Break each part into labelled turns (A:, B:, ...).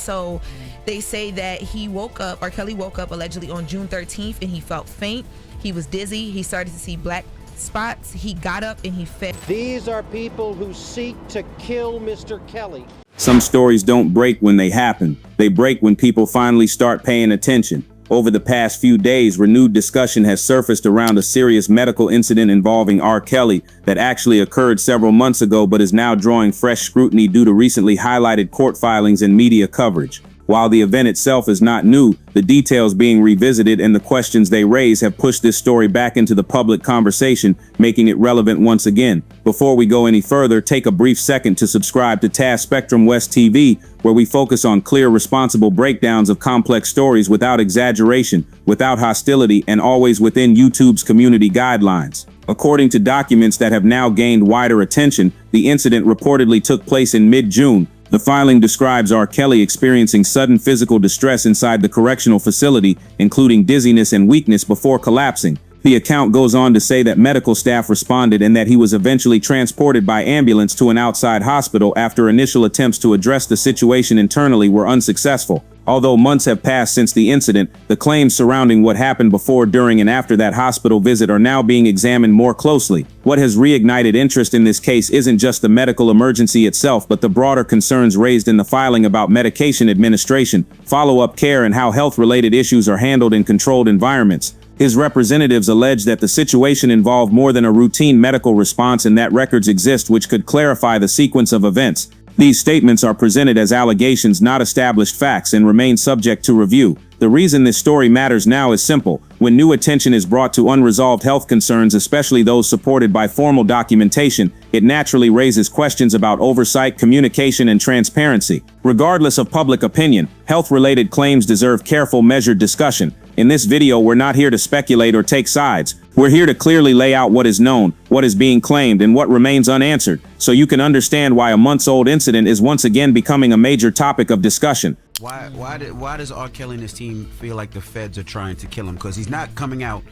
A: So they say that R. Kelly woke up allegedly on June 13th and he felt faint. He was dizzy. He started to see black spots. He got up and he fell.
B: These are people who seek to kill Mr. Kelly.
C: Some stories don't break when they happen. They break when people finally start paying attention. Over the past few days, renewed discussion has surfaced around a serious medical incident involving R. Kelly that actually occurred several months ago but is now drawing fresh scrutiny due to recently highlighted court filings and media coverage. While the event itself is not new, the details being revisited and the questions they raise have pushed this story back into the public conversation, making it relevant once again. Before we go any further, take a brief second to subscribe to Taspectrum West TV, where we focus on clear, responsible breakdowns of complex stories without exaggeration, without hostility, and always within YouTube's community guidelines. According to documents that have now gained wider attention, the incident reportedly took place in mid-June. The filing describes R. Kelly experiencing sudden physical distress inside the correctional facility, including dizziness and weakness before collapsing. The account goes on to say that medical staff responded and that he was eventually transported by ambulance to an outside hospital after initial attempts to address the situation internally were unsuccessful. Although months have passed since the incident, the claims surrounding what happened before, during, and after that hospital visit are now being examined more closely. What has reignited interest in this case isn't just the medical emergency itself, but the broader concerns raised in the filing about medication administration, follow-up care, and how health-related issues are handled in controlled environments. His representatives allege that the situation involved more than a routine medical response and that records exist which could clarify the sequence of events. These statements are presented as allegations, not established facts, and remain subject to review. The reason this story matters now is simple. When new attention is brought to unresolved health concerns, especially those supported by formal documentation, it naturally raises questions about oversight, communication, and transparency. Regardless of public opinion, health-related claims deserve careful, measured discussion. In this video, we're not here to speculate or take sides. We're here to clearly lay out what is known, what is being claimed, and what remains unanswered, so you can understand why a months-old incident is once again becoming a major topic of discussion.
D: Why does R. Kelly and his team feel like the feds are trying to kill him? Because he's not coming out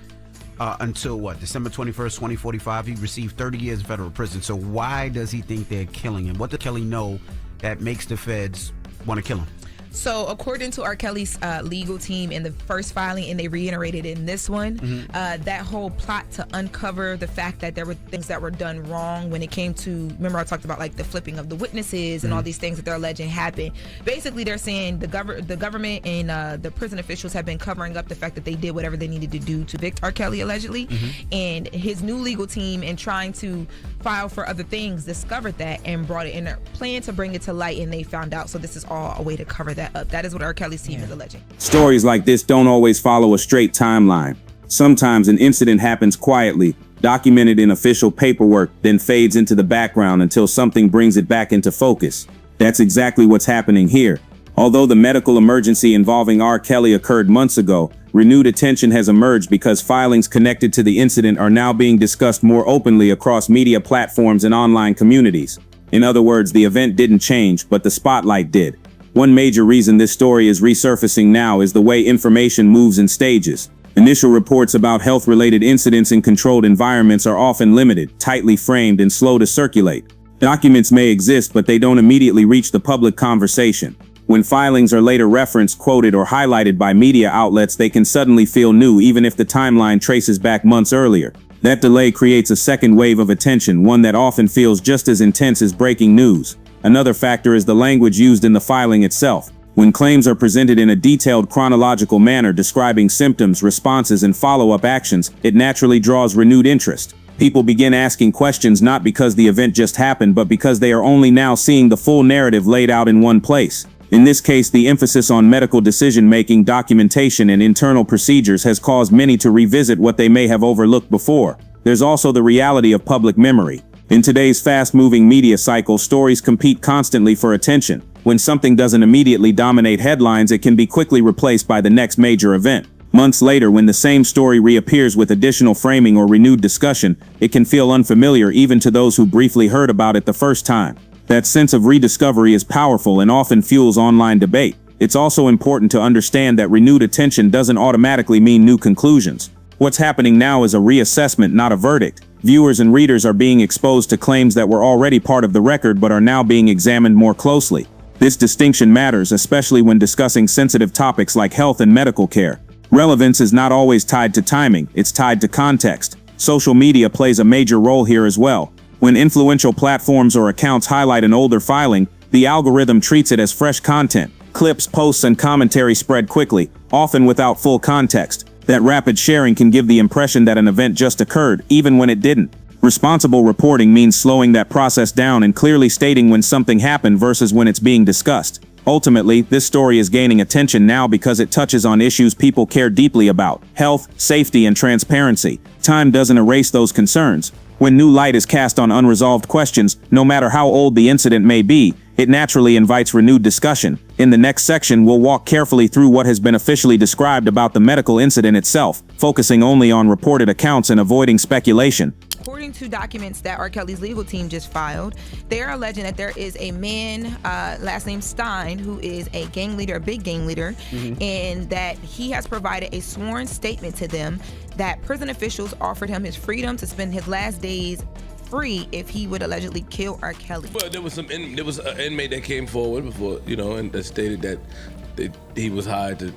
D: until what, December 21st, 2045? He received 30 years in federal prison. So why does he think they're killing him? What does Kelly know that makes the feds want to kill him?
A: So according to R. Kelly's legal team in the first filing, and they reiterated in this one, that whole plot to uncover the fact that there were things that were done wrong when it came to, remember I talked about like the flipping of the witnesses and all these things that they're alleging happened. Basically, they're saying the government and the prison officials have been covering up the fact that they did whatever they needed to do to evict R. Kelly allegedly. And his new legal team, in trying to file for other things, discovered that and brought it in their plan to bring it to light, and they found out. So this is all a way to cover that up. That is what R. Kelly's team is alleging.
C: Stories like this don't always follow a straight timeline. Sometimes an incident happens quietly, documented in official paperwork, then fades into the background until something brings it back into focus. That's exactly what's happening here. Although the medical emergency involving R. Kelly occurred months ago, renewed attention has emerged because filings connected to the incident are now being discussed more openly across media platforms and online communities. In other words, the event didn't change, but the spotlight did. One major reason this story is resurfacing now is the way information moves in stages. Initial reports about health-related incidents in controlled environments are often limited, tightly framed, and slow to circulate. Documents may exist, but they don't immediately reach the public conversation. When filings are later referenced, quoted, or highlighted by media outlets, they can suddenly feel new, even if the timeline traces back months earlier. That delay creates a second wave of attention, one that often feels just as intense as breaking news. Another factor is the language used in the filing itself. When claims are presented in a detailed chronological manner describing symptoms, responses, and follow-up actions, it naturally draws renewed interest. People begin asking questions not because the event just happened, but because they are only now seeing the full narrative laid out in one place. In this case, the emphasis on medical decision-making, documentation, and internal procedures has caused many to revisit what they may have overlooked before. There's also the reality of public memory. In today's fast-moving media cycle, stories compete constantly for attention. When something doesn't immediately dominate headlines, it can be quickly replaced by the next major event. Months later, when the same story reappears with additional framing or renewed discussion, it can feel unfamiliar even to those who briefly heard about it the first time. That sense of rediscovery is powerful and often fuels online debate. It's also important to understand that renewed attention doesn't automatically mean new conclusions. What's happening now is a reassessment, not a verdict. Viewers and readers are being exposed to claims that were already part of the record but are now being examined more closely. This distinction matters, especially when discussing sensitive topics like health and medical care. Relevance is not always tied to timing, it's tied to context. Social media plays a major role here as well. When influential platforms or accounts highlight an older filing, the algorithm treats it as fresh content. Clips, posts, and commentary spread quickly, often without full context. That rapid sharing can give the impression that an event just occurred, even when it didn't. Responsible reporting means slowing that process down and clearly stating when something happened versus when it's being discussed. Ultimately, this story is gaining attention now because it touches on issues people care deeply about: health, safety, and transparency. Time doesn't erase those concerns. When new light is cast on unresolved questions, no matter how old the incident may be, it naturally invites renewed discussion. In the next section, we'll walk carefully through what has been officially described about the medical incident itself, focusing only on reported accounts and avoiding speculation.
A: According to documents that R. Kelly's legal team just filed, they are alleging that there is a man, last name Stein, who is a gang leader, a big gang leader, and that he has provided a sworn statement to them that prison officials offered him his freedom to spend his last days free if he would allegedly kill R. Kelly.
E: But there was an inmate that came forward before, and that stated that he was hired to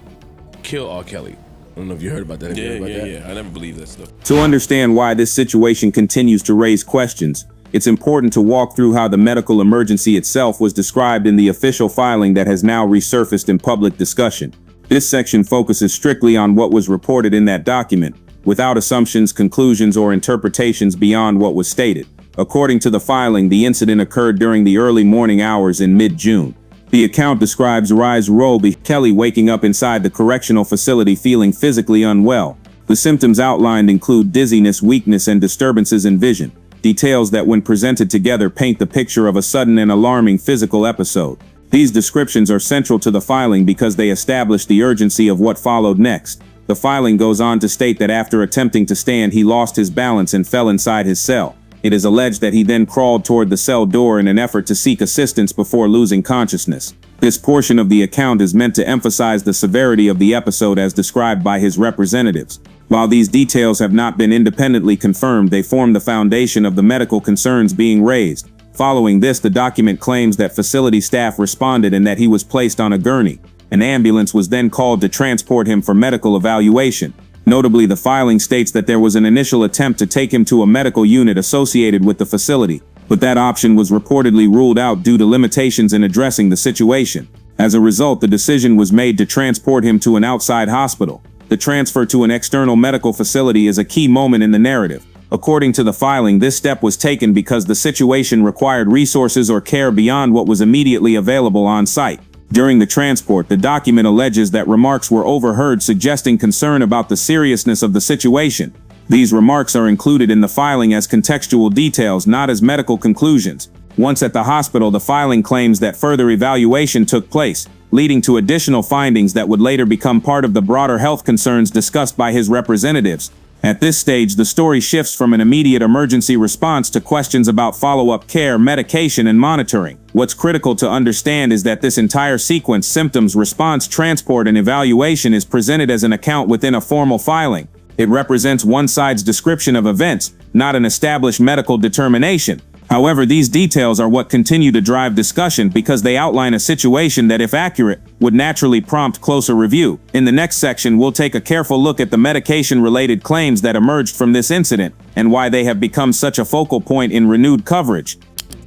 E: kill R. Kelly. I don't know if you heard about that.
F: Yeah. I never believed that stuff.
C: To understand why this situation continues to raise questions, it's important to walk through how the medical emergency itself was described in the official filing that has now resurfaced in public discussion. This section focuses strictly on what was reported in that document, without assumptions, conclusions, or interpretations beyond what was stated. According to the filing, the incident occurred during the early morning hours in mid-June. The account describes Rise Roby Kelly waking up inside the correctional facility feeling physically unwell. The symptoms outlined include dizziness, weakness, and disturbances in vision, details that when presented together paint the picture of a sudden and alarming physical episode. These descriptions are central to the filing because they establish the urgency of what followed next. The filing goes on to state that after attempting to stand, he lost his balance and fell inside his cell. It is alleged that he then crawled toward the cell door in an effort to seek assistance before losing consciousness. This portion of the account is meant to emphasize the severity of the episode as described by his representatives. While these details have not been independently confirmed, they form the foundation of the medical concerns being raised. Following this, the document claims that facility staff responded and that he was placed on a gurney. An ambulance was then called to transport him for medical evaluation. Notably, the filing states that there was an initial attempt to take him to a medical unit associated with the facility, but that option was reportedly ruled out due to limitations in addressing the situation. As a result, the decision was made to transport him to an outside hospital. The transfer to an external medical facility is a key moment in the narrative. According to the filing, this step was taken because the situation required resources or care beyond what was immediately available on site. During the transport, the document alleges that remarks were overheard suggesting concern about the seriousness of the situation. These remarks are included in the filing as contextual details, not as medical conclusions. Once at the hospital, the filing claims that further evaluation took place, leading to additional findings that would later become part of the broader health concerns discussed by his representatives. At this stage, the story shifts from an immediate emergency response to questions about follow-up care, medication, and monitoring. What's critical to understand is that this entire sequence, symptoms, response, transport, and evaluation, is presented as an account within a formal filing. It represents one side's description of events, not an established medical determination. However, these details are what continue to drive discussion because they outline a situation that, if accurate, would naturally prompt closer review. In the next section, we'll take a careful look at the medication-related claims that emerged from this incident and why they have become such a focal point in renewed coverage.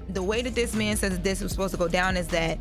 A: The way that this man says that this was supposed to go down is that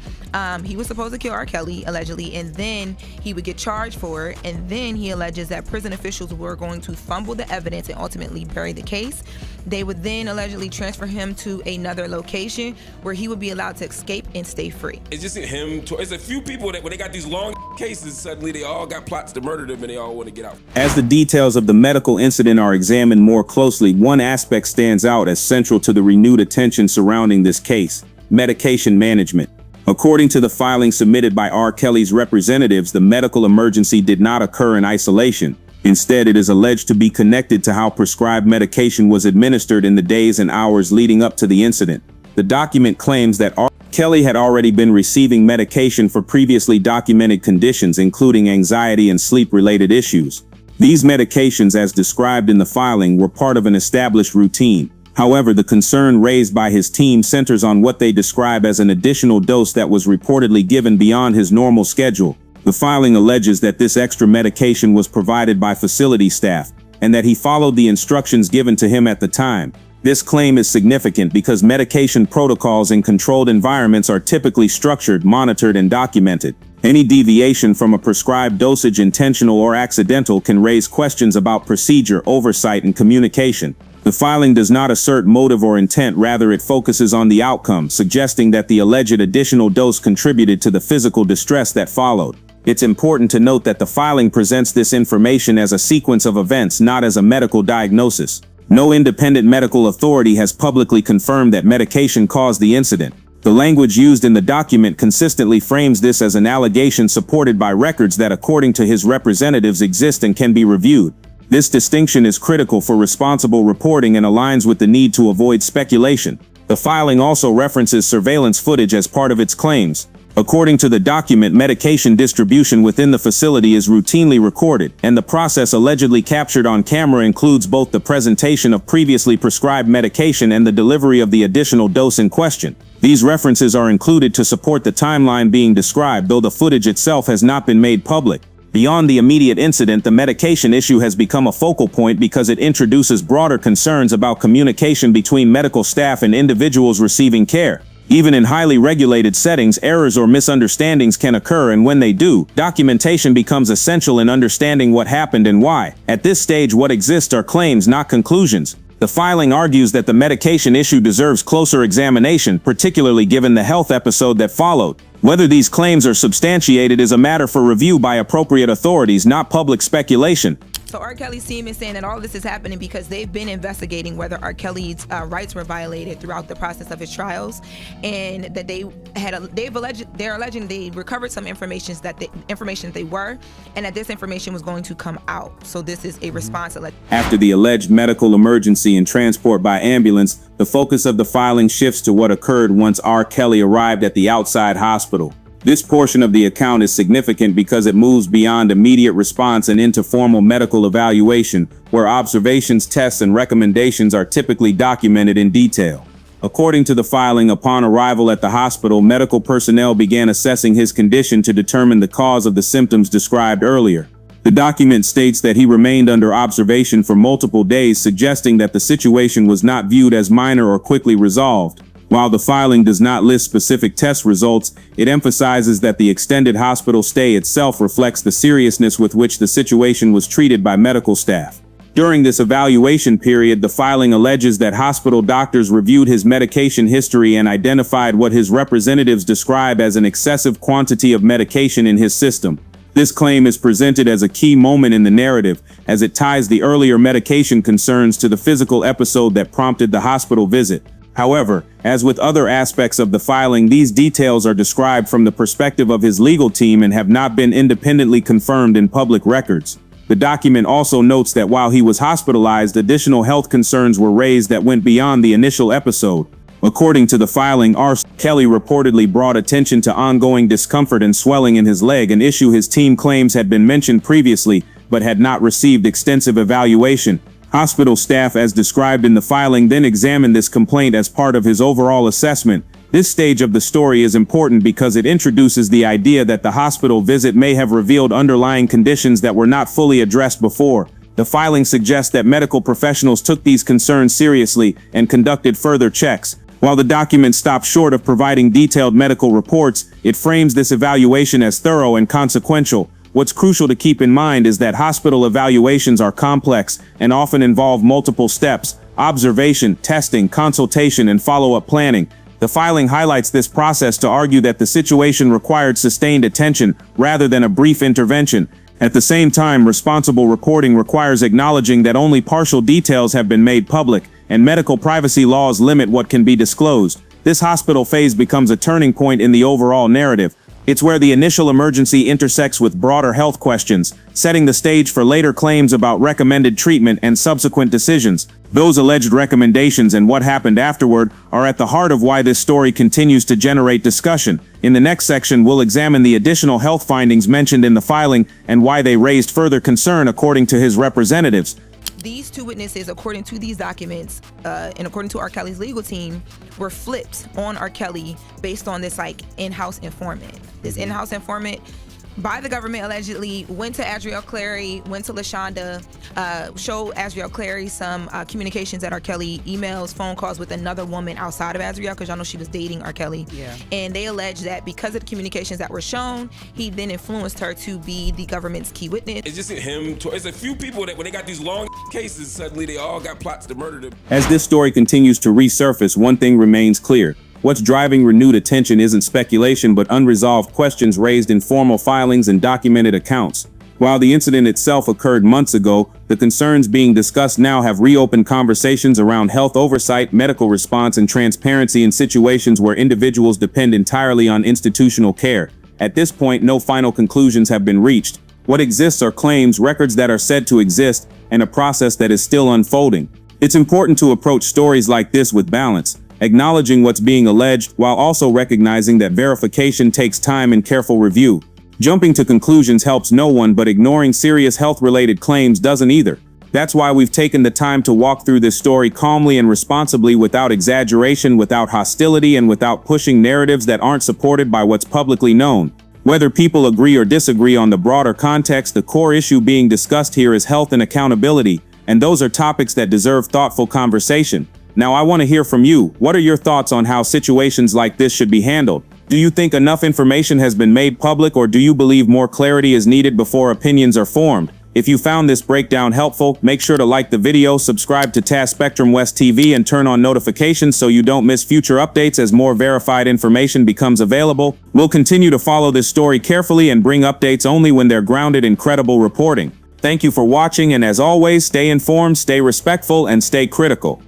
A: he was supposed to kill R. Kelly, allegedly, and then he would get charged for it, and then he alleges that prison officials were going to fumble the evidence and ultimately bury the case. They would then allegedly transfer him to another location where he would be allowed to escape and stay free.
F: It's just him. It's a few people that when they got these long cases, suddenly they all got plots to murder them and they all want to get out.
C: As the details of the medical incident are examined more closely, one aspect stands out as central to the renewed attention surrounding this case: medication management. According to the filing submitted by R. Kelly's representatives, the medical emergency did not occur in isolation. Instead, it is alleged to be connected to how prescribed medication was administered in the days and hours leading up to the incident. The document claims that R. Kelly had already been receiving medication for previously documented conditions, including anxiety and sleep-related issues. These medications, as described in the filing, were part of an established routine. However, the concern raised by his team centers on what they describe as an additional dose that was reportedly given beyond his normal schedule. The filing alleges that this extra medication was provided by facility staff, and that he followed the instructions given to him at the time. This claim is significant because medication protocols in controlled environments are typically structured, monitored, and documented. Any deviation from a prescribed dosage, intentional or accidental, can raise questions about procedure, oversight, and communication. The filing does not assert motive or intent, rather it focuses on the outcome, suggesting that the alleged additional dose contributed to the physical distress that followed. It's important to note that the filing presents this information as a sequence of events, not as a medical diagnosis. No independent medical authority has publicly confirmed that medication caused the incident. The language used in the document consistently frames this as an allegation supported by records that, according to his representatives, exist and can be reviewed. This distinction is critical for responsible reporting and aligns with the need to avoid speculation. The filing also references surveillance footage as part of its claims. According to the document, medication distribution within the facility is routinely recorded, and the process allegedly captured on camera includes both the presentation of previously prescribed medication and the delivery of the additional dose in question. These references are included to support the timeline being described, though the footage itself has not been made public. Beyond the immediate incident, the medication issue has become a focal point because it introduces broader concerns about communication between medical staff and individuals receiving care. Even in highly regulated settings, errors or misunderstandings can occur, and when they do, documentation becomes essential in understanding what happened and why. At this stage, what exists are claims, not conclusions. The filing argues that the medication issue deserves closer examination, particularly given the health episode that followed. Whether these claims are substantiated is a matter for review by appropriate authorities, not public speculation.
A: So R. Kelly's team is saying that all this is happening because they've been investigating whether R. Kelly's rights were violated throughout the process of his trials, and that they're alleging they recovered some information that they were, and that this information was going to come out. So this is a response.
C: After the alleged medical emergency and transport by ambulance, the focus of the filing shifts to what occurred once R. Kelly arrived at the outside hospital. This portion of the account is significant because it moves beyond immediate response and into formal medical evaluation, where observations, tests, and recommendations are typically documented in detail. According to the filing, upon arrival at the hospital, medical personnel began assessing his condition to determine the cause of the symptoms described earlier. The document states that he remained under observation for multiple days, suggesting that the situation was not viewed as minor or quickly resolved. While the filing does not list specific test results, it emphasizes that the extended hospital stay itself reflects the seriousness with which the situation was treated by medical staff. During this evaluation period, the filing alleges that hospital doctors reviewed his medication history and identified what his representatives describe as an excessive quantity of medication in his system. This claim is presented as a key moment in the narrative, as it ties the earlier medication concerns to the physical episode that prompted the hospital visit. However, as with other aspects of the filing, these details are described from the perspective of his legal team and have not been independently confirmed in public records. The document also notes that while he was hospitalized, additional health concerns were raised that went beyond the initial episode. According to the filing, R. Kelly reportedly brought attention to ongoing discomfort and swelling in his leg, an issue his team claims had been mentioned previously but had not received extensive evaluation. Hospital staff, as described in the filing, then examined this complaint as part of his overall assessment. This stage of the story is important because it introduces the idea that the hospital visit may have revealed underlying conditions that were not fully addressed before. The filing suggests that medical professionals took these concerns seriously and conducted further checks. While the document stops short of providing detailed medical reports, it frames this evaluation as thorough and consequential. What's crucial to keep in mind is that hospital evaluations are complex and often involve multiple steps: observation, testing, consultation, and follow-up planning. The filing highlights this process to argue that the situation required sustained attention rather than a brief intervention. At the same time, responsible reporting requires acknowledging that only partial details have been made public, and medical privacy laws limit what can be disclosed. This hospital phase becomes a turning point in the overall narrative. It's where the initial emergency intersects with broader health questions, setting the stage for later claims about recommended treatment and subsequent decisions. Those alleged recommendations and what happened afterward are at the heart of why this story continues to generate discussion. In the next section, we'll examine the additional health findings mentioned in the filing and why they raised further concern according to his representatives.
A: these two witnesses, according to these documents, and according to R. Kelly's legal team, were flipped on R. Kelly based on this like in-house informant. This in-house informant by the government allegedly went to Adriel Clary, went to LaShonda, showed Adriel Clary some communications that R. Kelly, emails, phone calls with another woman outside of Adriel, because y'all know she was dating R. Kelly.
G: Yeah.
A: And they allege that because of the communications that were shown, he then influenced her to be the government's key witness.
F: It's just him. It's a few people that when they got these long cases, suddenly they all got plots to murder them.
C: As this story continues to resurface, one thing remains clear. What's driving renewed attention isn't speculation, but unresolved questions raised in formal filings and documented accounts. While the incident itself occurred months ago, the concerns being discussed now have reopened conversations around health oversight, medical response, and transparency in situations where individuals depend entirely on institutional care. At this point, no final conclusions have been reached. What exists are claims, records that are said to exist, and a process that is still unfolding. It's important to approach stories like this with balance, acknowledging what's being alleged while also recognizing that verification takes time and careful review. Jumping to conclusions helps no one, but ignoring serious health-related claims doesn't either. That's why we've taken the time to walk through this story calmly and responsibly, without exaggeration, without hostility, and without pushing narratives that aren't supported by what's publicly known. Whether people agree or disagree on the broader context, the core issue being discussed here is health and accountability, and those are topics that deserve thoughtful conversation. Now, I want to hear from you. What are your thoughts on how situations like this should be handled? Do you think enough information has been made public, or do you believe more clarity is needed before opinions are formed? If you found this breakdown helpful, make sure to like the video, subscribe to Taspectrum West TV, and turn on notifications so you don't miss future updates as more verified information becomes available. We'll continue to follow this story carefully and bring updates only when they're grounded in credible reporting. Thank you for watching, and as always, stay informed, stay respectful, and stay critical.